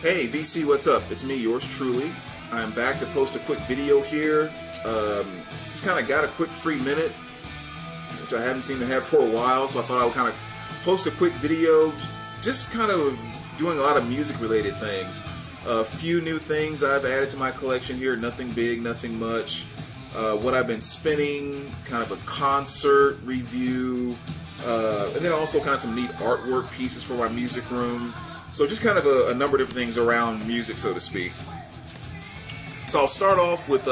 Hey VC, what's up? It's me, yours truly. I'm back to post a quick video here. Just kind of got a quick free minute, which I haven't seemed to have for a while, so I thought I would kind of post a quick video, just kind of doing a lot of music related things. A few new things I've added to my collection here, nothing big, nothing much. What I've been spinning, kind of a concert review, and then also kind of some neat artwork pieces for my music room. So just kind of a number of different things around music, so to speak. So I'll start off with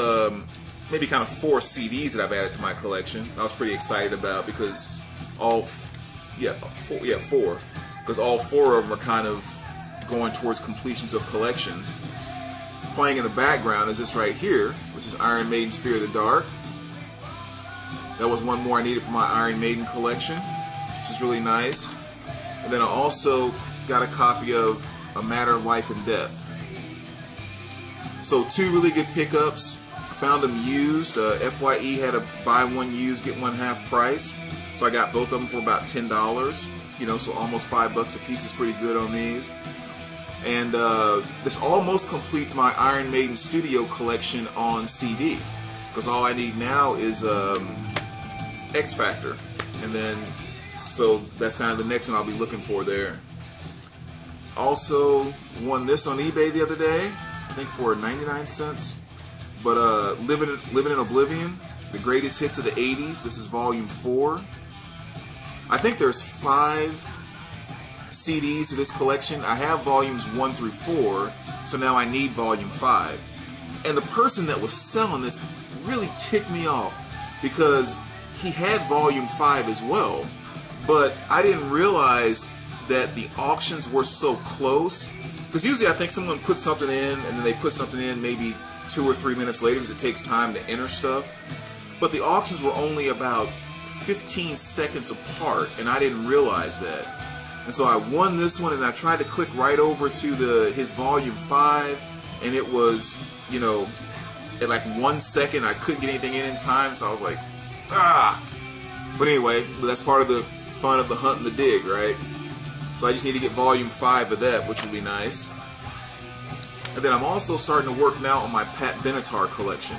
maybe kind of 4 CDs that I've added to my collection. I was pretty excited about because all 4, because all 4 of them are kind of going towards completions of collections. Playing in the background is this right here, which is Iron Maiden's Fear of the Dark. That was one more I needed for my Iron Maiden collection, which is really nice. And then I also got a copy of A Matter of Life and Death. So 2 really good pickups. Found them used. FYE had a buy one used, get one half price. So I got both of them for about $10. You know, so almost $5 a piece is pretty good on these. And this almost completes my Iron Maiden studio collection on CD. Because all I need now is X Factor. And then, so that's kind of the next one I'll be looking for there. Also won this on eBay the other day, I think for 99 cents. But Living in Oblivion, the greatest hits of the 80s. This is volume 4. I think there's 5 CDs to this collection. I have volumes 1 through 4, so now I need volume 5. And the person that was selling this really ticked me off because he had volume 5 as well, but I didn't realize that the auctions were so close, because usually I think someone puts something in and then they put something in maybe 2 or 3 minutes later because it takes time to enter stuff, but the auctions were only about 15 seconds apart and I didn't realize that. And so I won this one and I tried to click right over to his volume 5 and it was, you know, at like 1 second I couldn't get anything in time, so I was like, ah! But anyway, that's part of the fun of the hunt and the dig, right? So I just need to get volume 5 of that, which will be nice. And then I'm also starting to work now on my Pat Benatar collection.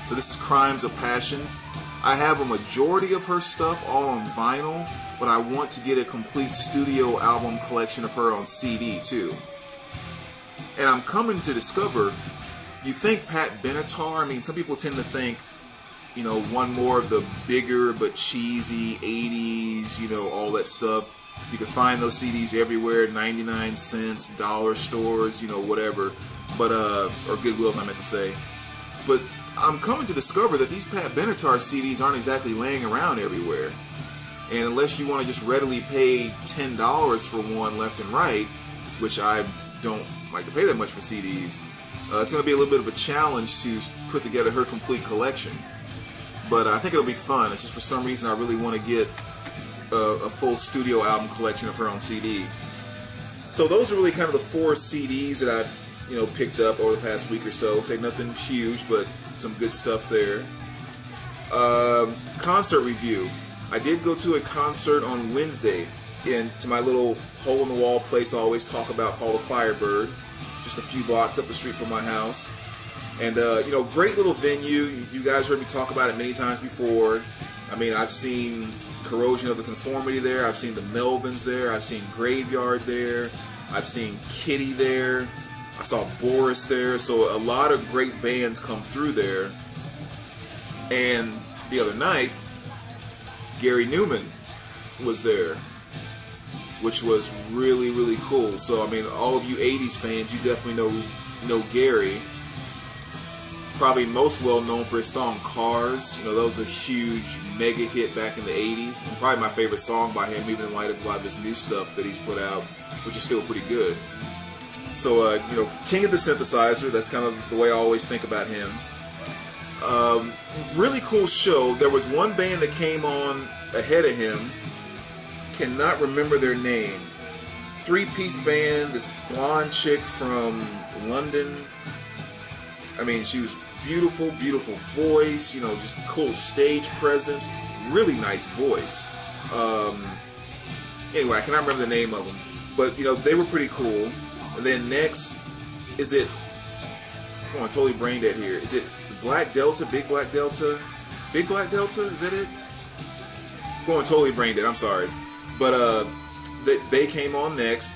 So this is Crimes of Passions. I have a majority of her stuff all on vinyl, but I want to get a complete studio album collection of her on CD too. And I'm coming to discover, you think Pat Benatar, I mean, some people tend to think, you know, one more of the bigger but cheesy 80s, you know, all that stuff. You can find those CDs everywhere, 99 cents, dollar stores, you know, whatever, but or Goodwills, I meant to say. But I'm coming to discover that these Pat Benatar CDs aren't exactly laying around everywhere. And unless you want to just readily pay $10 for one left and right, which I don't like to pay that much for CDs, it's going to be a little bit of a challenge to put together her complete collection. But I think it'll be fun. It's just for some reason I really want to get a full studio album collection of her on CD. So those are really kind of the 4 CDs that I, you know, picked up over the past week or so. Say nothing huge, but some good stuff there. Concert review. I did go to a concert on Wednesday to my little hole-in-the-wall place I always talk about called the Firebird, just a few blocks up the street from my house. And, you know, great little venue. You guys heard me talk about it many times before. I mean, I've seen Corrosion of the Conformity there. I've seen the Melvins there. I've seen Graveyard there. I've seen Kitty there. I saw Boris there. So a lot of great bands come through there. And the other night, Gary Numan was there, which was really, really cool. So, I mean, all of you 80s fans, you definitely know Gary. Probably most well known for his song Cars. You know, that was a huge mega hit back in the 80s. And probably my favorite song by him, even in light of a lot of his new stuff that he's put out, which is still pretty good. So, you know, King of the Synthesizer, that's kind of the way I always think about him. Really cool show. There was one band that came on ahead of him. Cannot remember their name. 3-piece band, this blonde chick from London. I mean, she was beautiful, beautiful voice, you know, just cool stage presence, really nice voice. Anyway, I cannot remember the name of them, but, you know, they were pretty cool. And then next, is it, I'm totally brain dead here. Is it Black Delta, Big Black Delta? Big Black Delta, is that it? Going totally brain dead, I'm sorry. But they came on next.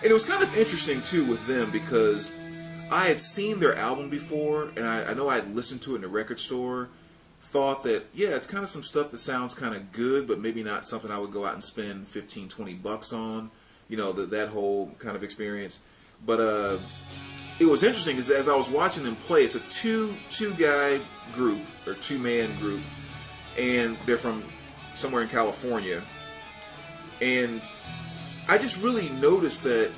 And it was kind of interesting too with them because I had seen their album before, and I know I had listened to it in the record store, thought that, yeah, it's kind of some stuff that sounds kind of good, but maybe not something I would go out and spend 15, 20 bucks on, you know, that whole kind of experience. But it was interesting because as I was watching them play, it's a two-guy group, or two-man group, and they're from somewhere in California. And I just really noticed that,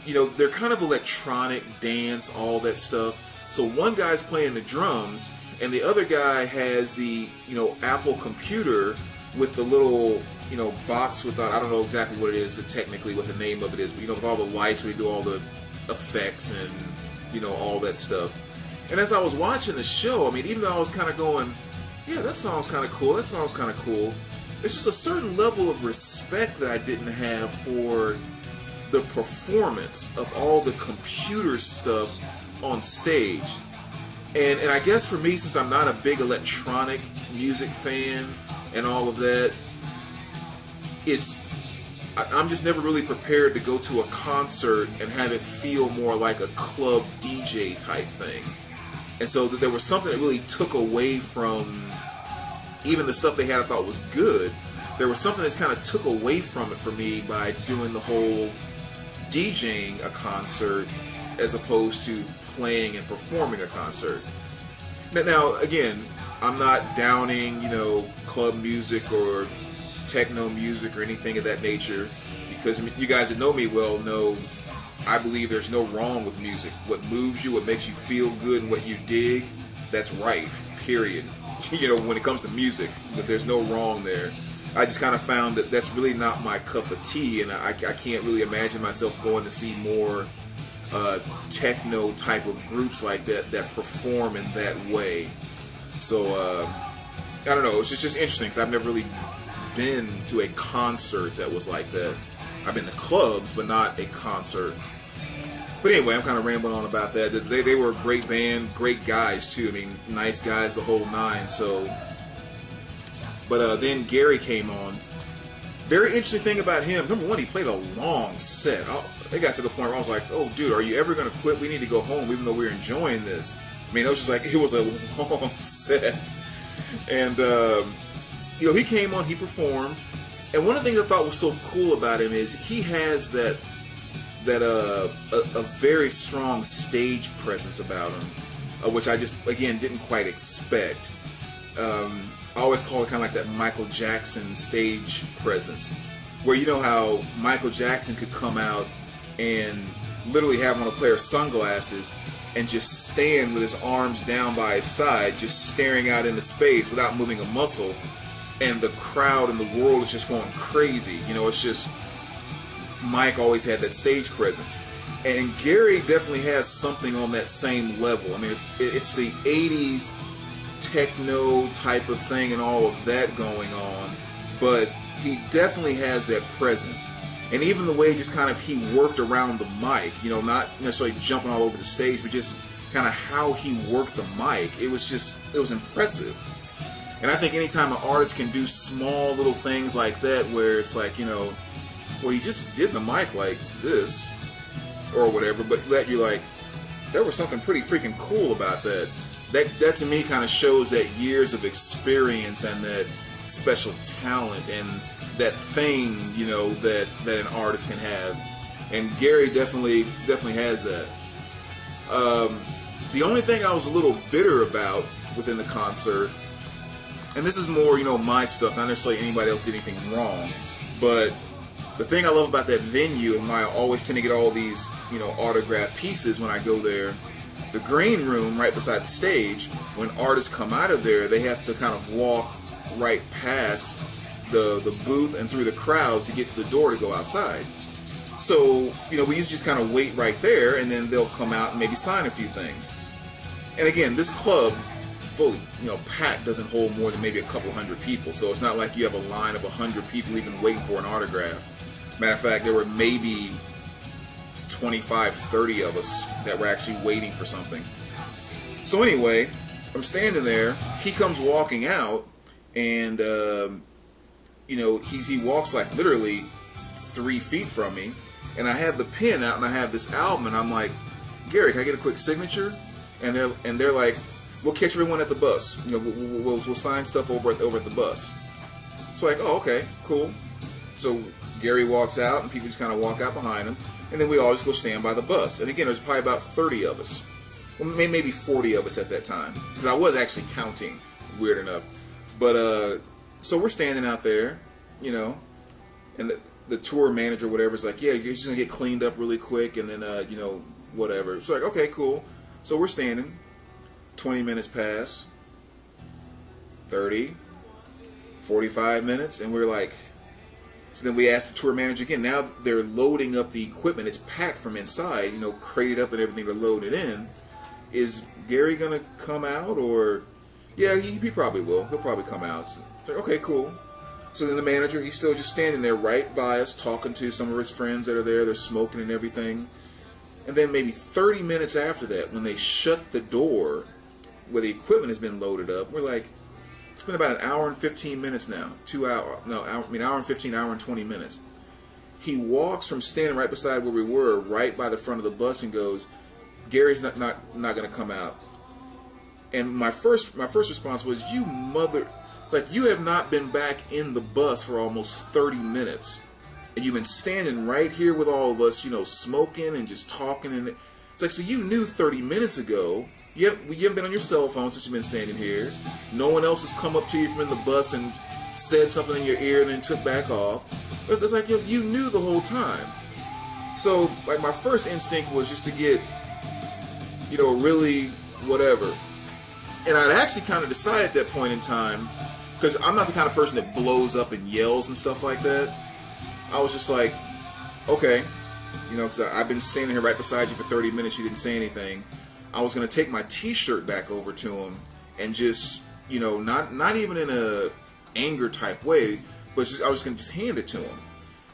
you know, they're kind of electronic, dance, all that stuff. So one guy's playing the drums, and the other guy has the, you know, Apple computer with the little, you know, box with, I don't know exactly what it is, technically what the name of it is, but, you know, with all the lights where you do all the effects and, you know, all that stuff. And as I was watching the show, I mean, even though I was kind of going, yeah, that song's kind of cool, that song's kind of cool, there's just a certain level of respect that I didn't have for the performance of all the computer stuff on stage. And I guess for me, since I'm not a big electronic music fan and all of that, I'm just never really prepared to go to a concert and have it feel more like a club DJ type thing. And so there was something that really took away from even the stuff they had I thought was good. There was something that's kind of took away from it for me by doing the whole DJing a concert as opposed to playing and performing a concert. Now, again, I'm not downing, you know, club music or techno music or anything of that nature, because you guys that know me well know I believe there's no wrong with music. What moves you, what makes you feel good, and what you dig, that's right, period. You know, when it comes to music, there's no wrong there. I just kind of found that that's really not my cup of tea, and I can't really imagine myself going to see more techno type of groups like that perform in that way. So I don't know, it's just interesting because I've never really been to a concert that was like that. I've been to clubs, but not a concert. But anyway, I'm kind of rambling on about that. They were a great band, great guys too. I mean, nice guys, the whole nine. So, but then Gary came on. Very interesting thing about him. Number one, he played a long set. They got to the point where I was like, "Oh, dude, are you ever gonna quit? We need to go home, even though we're enjoying this." I mean, it was just like it was a long set, and you know, he came on, he performed, and one of the things I thought was so cool about him is he has that a very strong stage presence about him, which I just again didn't quite expect. I always call it kind of like that Michael Jackson stage presence, where you know how Michael Jackson could come out and literally have on a pair of sunglasses and just stand with his arms down by his side, just staring out into space without moving a muscle, and the crowd and the world is just going crazy. You know, it's just, Mike always had that stage presence. And Gary definitely has something on that same level. I mean, it's the 80s techno type of thing and all of that going on, but he definitely has that presence. And even the way just kind of he worked around the mic, you know, not necessarily jumping all over the stage, but just kind of how he worked the mic, it was impressive. And I think anytime an artist can do small little things like that, where it's like, you know, well, he just did the mic like this or whatever, but that you're like, there was something pretty freaking cool about that. That to me kind of shows that years of experience and that special talent and that thing, you know, that an artist can have. And Gary definitely has that. The only thing I was a little bitter about within the concert, and this is more, you know, my stuff, not necessarily anybody else did anything wrong, but the thing I love about that venue, and why I always tend to get all these, you know, autographed pieces when I go there, the green room right beside the stage, when artists come out of there, they have to kind of walk right past the booth and through the crowd to get to the door to go outside. So, you know, we used to just kind of wait right there, and then they'll come out and maybe sign a few things. And again, this club, fully, you know, packed, doesn't hold more than maybe a couple hundred people, so it's not like you have a line of 100 people even waiting for an autograph. Matter of fact, there were maybe 25, 30 of us that were actually waiting for something. So anyway, I'm standing there. He comes walking out, and you know, he walks like literally 3 feet from me, and I have the pen out and I have this album, and I'm like, Gary, can I get a quick signature? And they're like, we'll catch everyone at the bus. You know, we'll sign stuff over at the bus. So like, oh, okay, cool. So Gary walks out, and people just kind of walk out behind him, and then we all just go stand by the bus. And again, there's probably about 30 of us. Well, maybe 40 of us at that time, because I was actually counting, weird enough. But so we're standing out there, you know, and the tour manager, whatever, is like, yeah, you're just gonna get cleaned up really quick, and then you know, whatever. It's like, okay, cool. So we're standing. 20 minutes pass. 30, 45 minutes, and we're like. So then we asked the tour manager again. Now they're loading up the equipment. It's packed from inside, you know, crated up and everything to load it in. Is Gary gonna come out, or? Yeah, he probably will. He'll probably come out. So it's like, okay, cool. So then the manager, he's still just standing there right by us, talking to some of his friends that are there. They're smoking and everything. And then maybe 30 minutes after that, when they shut the door where the equipment has been loaded up, we're like, it's been about an hour and 15 minutes now. Hour and 15, hour and 20 minutes. He walks from standing right beside where we were, right by the front of the bus, and goes, Gary's not going to come out. And my first response was, you mother, like, you have not been back in the bus for almost 30 minutes. And you've been standing right here with all of us, you know, smoking and just talking. And it's like, so you knew 30 minutes ago. You haven't been on your cell phone since you've been standing here. No one else has come up to you from in the bus and said something in your ear and then took back off. It's like, you knew the whole time. So, like, my first instinct was just to get, you know, really whatever. And I'd actually kind of decided at that point in time, because I'm not the kind of person that blows up and yells and stuff like that. I was just like, okay, you know, because I've been standing here right beside you for 30 minutes, you didn't say anything. I was going to take my t-shirt back over to him and just, you know, not even in a anger type way, but just, I was going to just hand it to him.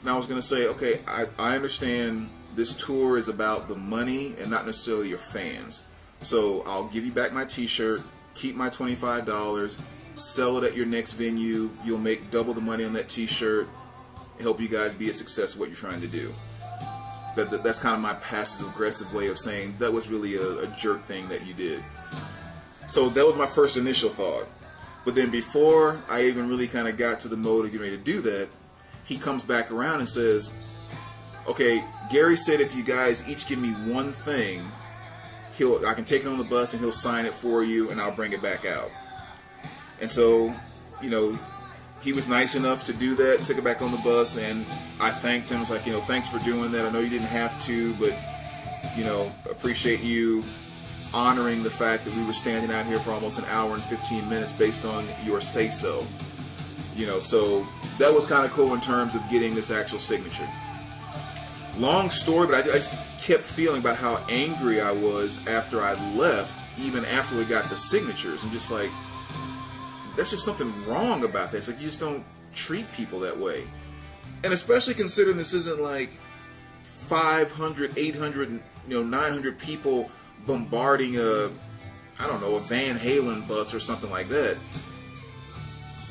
And I was going to say, okay, I understand this tour is about the money and not necessarily your fans. So I'll give you back my t-shirt, keep my $25, sell it at your next venue. You'll make double the money on that t-shirt. Help you guys be a success at what you're trying to do. That's kind of my passive-aggressive way of saying that was really a jerk thing that you did. So that was my first initial thought. But then before I even really kind of got to the mode of getting ready to do that, he comes back around and says, okay, Gary said if you guys each give me one thing, I can take it on the bus and he'll sign it for you and I'll bring it back out. And so, you know, he was nice enough to do that, took it back on the bus, and I thanked him. I was like, you know, thanks for doing that. I know you didn't have to, but, you know, appreciate you honoring the fact that we were standing out here for almost an hour and 15 minutes based on your say-so. You know, so that was kind of cool in terms of getting this actual signature. Long story, but I just kept feeling about how angry I was after I left, even after we got the signatures. I'm just like, that's just something wrong about this. Like, you just don't treat people that way. And especially considering this isn't like 500, 800, 900 people bombarding a Van Halen bus or something like that.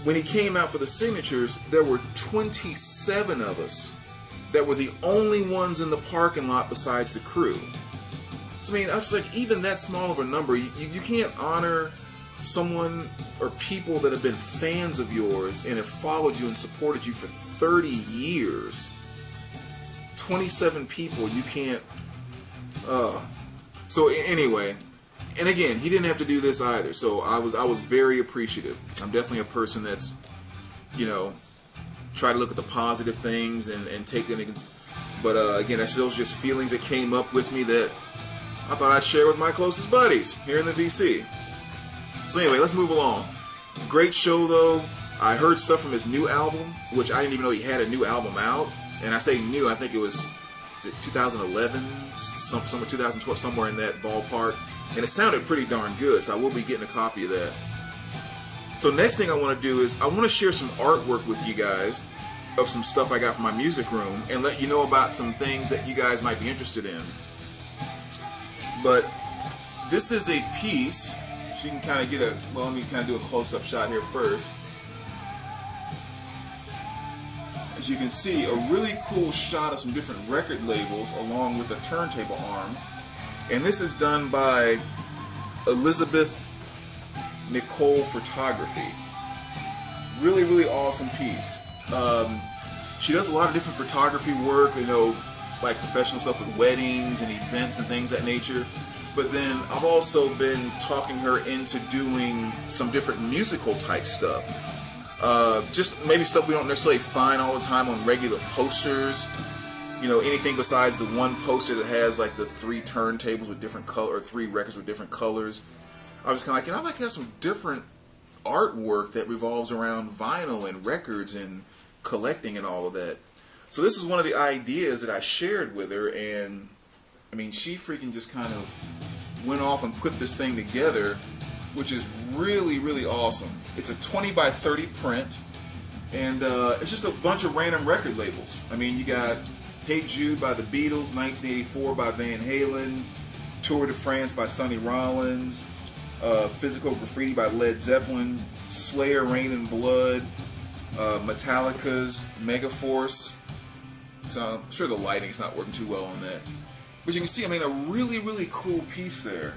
When he came out for the signatures, there were 27 of us that were the only ones in the parking lot besides the crew. So, I mean, I was like, even that small of a number, you can't honor someone or people that have been fans of yours and have followed you and supported you for 30 years. 27 people, you can't. So anyway, and again, he didn't have to do this either. So I was very appreciative. I'm definitely a person that's, you know, try to look at the positive things and take them. But again, those just feelings that came up with me that I thought I'd share with my closest buddies here in the VC. So anyway, let's move along. Great show though. I heard stuff from his new album, which I didn't even know he had a new album out. And I say new, I think it was 2011, somewhere 2012, somewhere in that ballpark. And it sounded pretty darn good, so I will be getting a copy of that. So next thing I want to do is I want to share some artwork with you guys of some stuff I got from my music room and let you know about some things that you guys might be interested in. But this is a piece, so you can kind of get a, well, let me kind of do a close-up shot here first. As you can see, a really cool shot of some different record labels along with a turntable arm. And this is done by Elizabeth Nicole Photography. Really, really awesome piece. She does a lot of different photography work, you know, like professional stuff with weddings and events and things of that nature. But then I've also been talking her into doing some different musical type stuff. Just maybe stuff we don't necessarily find all the time on regular posters. You know, anything besides the one poster that has like the 3 turntables with different color, or 3 records with different colors. I was kind of like, you know, I'd like to have some different artwork that revolves around vinyl and records and collecting and all of that. So this is one of the ideas that I shared with her, and I mean, she freaking just kind of went off and put this thing together, which is really, really awesome. It's a 20 by 30 print, and it's just a bunch of random record labels. I mean, you got Hey Jude by the Beatles, 1984 by Van Halen, Tour de France by Sonny Rollins, Physical Graffiti by Led Zeppelin, Slayer, Rain and Blood, Metallica's Megaforce. So I'm sure the lighting's not working too well on that. But you can see, I mean, a really, really cool piece there.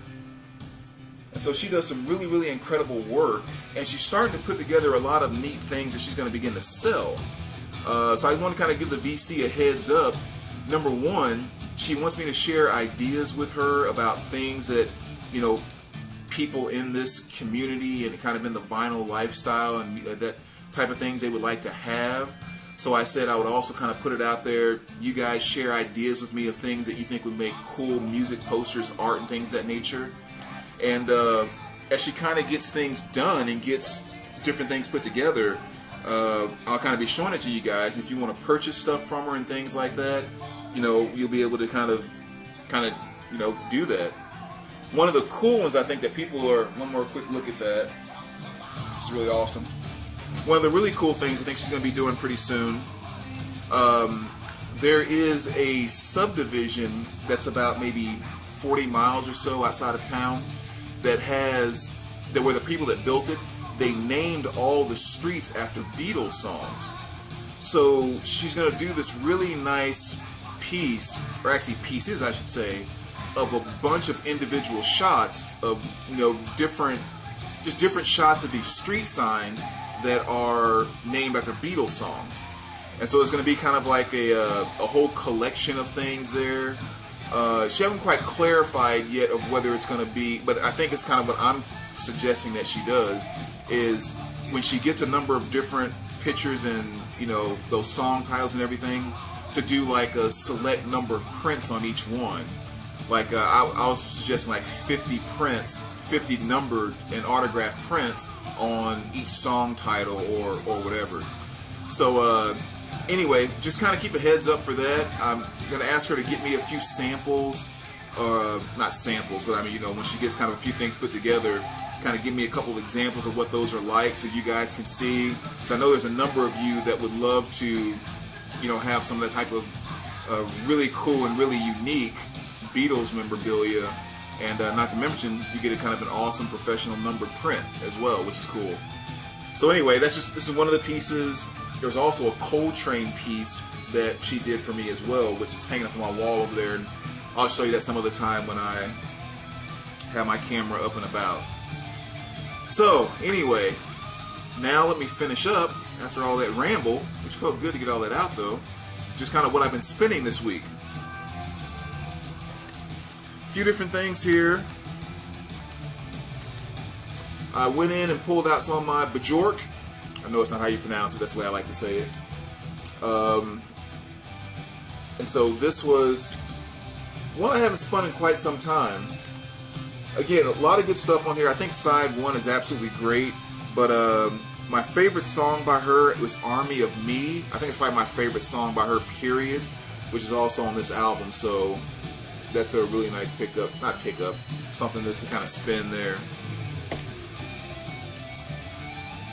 And so she does some really, really incredible work, and she's starting to put together a lot of neat things that she's going to begin to sell. So I want to kind of give the VC a heads up. Number one, she wants me to share ideas with her about things that, you know, people in this community and kind of in the vinyl lifestyle and that type of things they would like to have. So I said I would also kind of put it out there. You guys share ideas with me of things that you think would make cool music posters, art, and things of that nature. And as she kind of gets things done and gets different things put together, I'll kind of be showing it to you guys. If you want to purchase stuff from her and things like that, you know, you'll be able to kind of, you know, do that. One of the cool ones, I think, that people are, one more quick look at that. It's really awesome. One of the really cool things I think she's going to be doing pretty soon, there is a subdivision that's about maybe 40 miles or so outside of town that has, that were the people that built it, they named all the streets after Beatles songs. So she's going to do this really nice piece, or actually pieces I should say, of a bunch of individual shots of, you know, different shots of these street signs that are named after Beatles songs. And so it's going to be kind of like a whole collection of things there. She hasn't quite clarified yet of whether it's going to be, but I think it's kind of what I'm suggesting that she does, is when she gets a number of different pictures and, you know, those song titles and everything, to do like a select number of prints on each one. Like I was suggesting like 50 prints, 50 numbered and autographed prints on each song title or whatever. So anyway, just kind of keep a heads up for that. I'm going to ask her to get me a few samples, not samples, but I mean, you know, when she gets kind of a few things put together, kind of give me a couple of examples of what those are like so you guys can see. Because I know there's a number of you that would love to, you know, have some of that type of really cool and really unique Beatles memorabilia. And not to mention, you get a kind of an awesome professional numbered print as well, which is cool. So anyway, this is one of the pieces. There's also a Coltrane piece that she did for me as well, which is hanging up on my wall over there. And I'll show you that some other time when I have my camera up and about. So anyway, now let me finish up after all that ramble, which felt good to get all that out though. Just kind of what I've been spinning this week. A few different things here. I went in and pulled out some of my Bjork. I know it's not how you pronounce it, that's the way I like to say it. And so this was one I haven't spun in quite some time. Again, a lot of good stuff on here. I think side 1 is absolutely great, but my favorite song by her was Army of Me. I think it's probably my favorite song by her, period, which is also on this album, so that's a really nice pickup, not pickup, something to kind of spin there.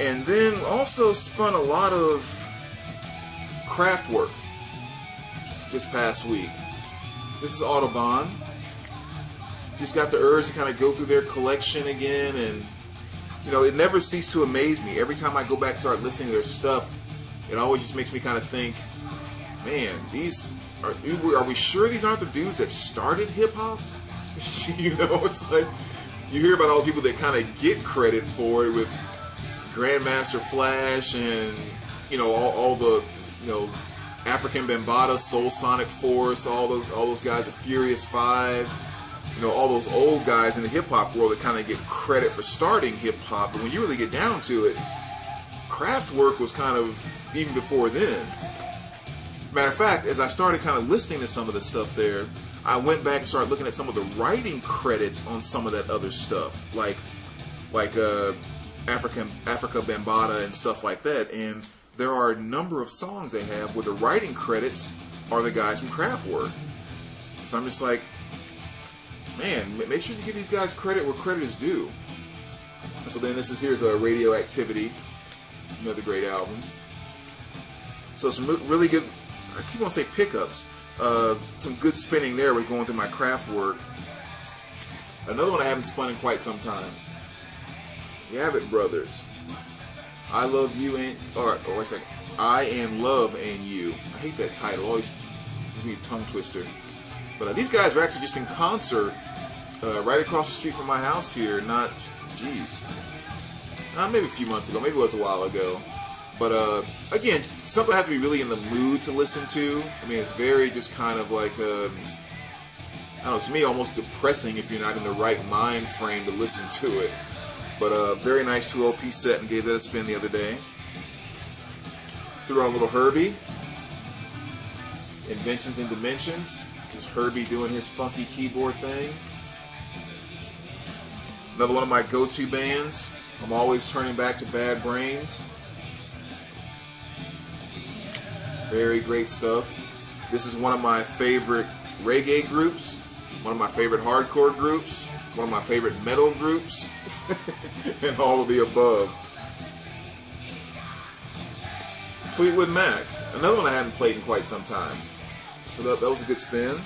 And then also spun a lot of Kraftwerk this past week. This is Audubon. Just got the urge to kind of go through their collection again, and you know, it never ceased to amaze me. Every time I go back and start listening to their stuff, it always just makes me kind of think, man, are we sure these aren't the dudes that started hip hop? You know, it's like you hear about all the people that kind of get credit for it with Grandmaster Flash and you know all the African Bambaataa, Soul Sonic Force, all those guys, the Furious Five, you know, all those old guys in the hip hop world that kind of get credit for starting hip hop. But when you really get down to it, Kraftwerk was kind of even before then. Matter of fact, as I started kind of listening to some of the stuff there, I went back and started looking at some of the writing credits on some of that other stuff, like Africa Bambaataa and stuff like that. And there are a number of songs they have where the writing credits are the guys from Kraftwerk. So I'm just like, man, make sure you give these guys credit where credit is due. And so then here's a Radioactivity, another great album. So some really good, I keep on saying pickups, some good spinning there. We're going through my Kraftwerk. Another one I haven't spun in quite some time. Yabbit Brothers. I Love You and, or wait a second, I Am Love and You. I hate that title, always gives me a tongue twister. But these guys were actually just in concert right across the street from my house here, maybe a few months ago, maybe it was a while ago. But again, something I have to be really in the mood to listen to. I mean, it's very just kind of like, I don't know, to me almost depressing if you're not in the right mind frame to listen to it. But very nice 2 LP set, and gave that a spin the other day. Threw on a little Herbie. Inventions and Dimensions. Just Herbie doing his funky keyboard thing. Another one of my go-to bands. I'm always turning back to Bad Brains. Very great stuff. This is one of my favorite reggae groups. One of my favorite hardcore groups. One of my favorite metal groups. And all of the above. Fleetwood Mac. Another one I hadn't played in quite some time. So that was a good spin.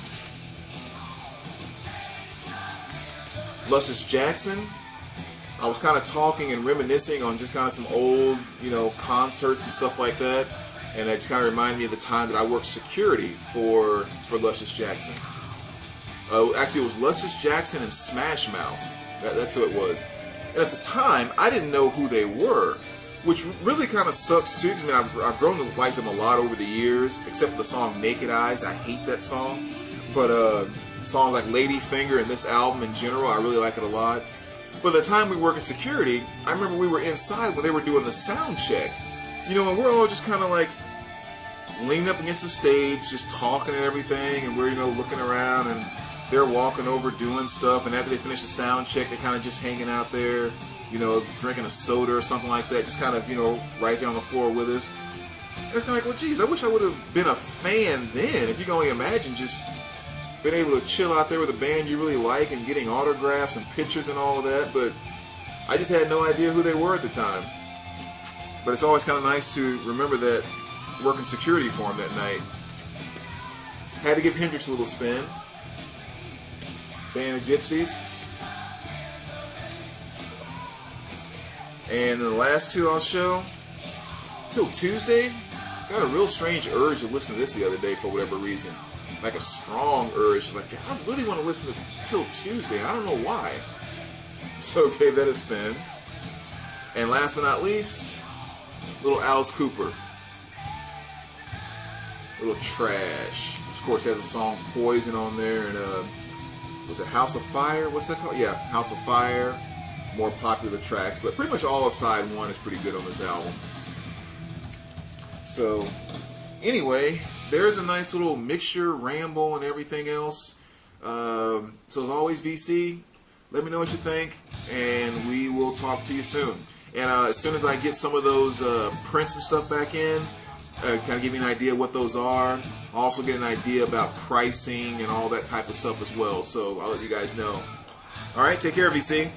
Luscious Jackson. I was kind of talking and reminiscing on just kind of some old, concerts and stuff like that. And that just kind of reminded me of the time that I worked security for Luscious Jackson. Actually, it was Luscious Jackson and Smash Mouth. That's who it was. And at the time, I didn't know who they were, which really kind of sucks too, because I've grown to like them a lot over the years, except for the song Naked Eyes. I hate that song. But songs like Ladyfinger and this album in general, I really like it a lot. But the time we worked in security, I remember we were inside when they were doing the sound check. And we're all just kind of like leaning up against the stage, just talking and everything, and we're, looking around, and they're walking over doing stuff, and after they finish the sound check, they're kind of just hanging out there, drinking a soda or something like that, just kind of, right there on the floor with us. And it's kind of like, well, geez, I wish I would have been a fan then. If you can only imagine just being able to chill out there with a band you really like and getting autographs and pictures and all of that, but I just had no idea who they were at the time. But it's always kind of nice to remember that working security for him that night. Had to give Hendrix a little spin. Band of Gypsies. And the last two I'll show. Till Tuesday, got a real strange urge to listen to this the other day for whatever reason. Like a strong urge. Like, I really want to listen to Till Tuesday. I don't know why. So gave that a spin. And last but not least, little Alice Cooper. Little Trash. Which of course has a song Poison on there, and was it House of Fire? What's that called? Yeah, House of Fire. More popular tracks, but pretty much all of side one is pretty good on this album. So anyway, there's a nice little mixture, Ramble and everything else. So as always, VC, let me know what you think, and we will talk to you soon. And as soon as I get some of those prints and stuff back in, kind of give you an idea of what those are. I'll also get an idea about pricing and all that type of stuff as well. So I'll let you guys know. All right, take care, VC.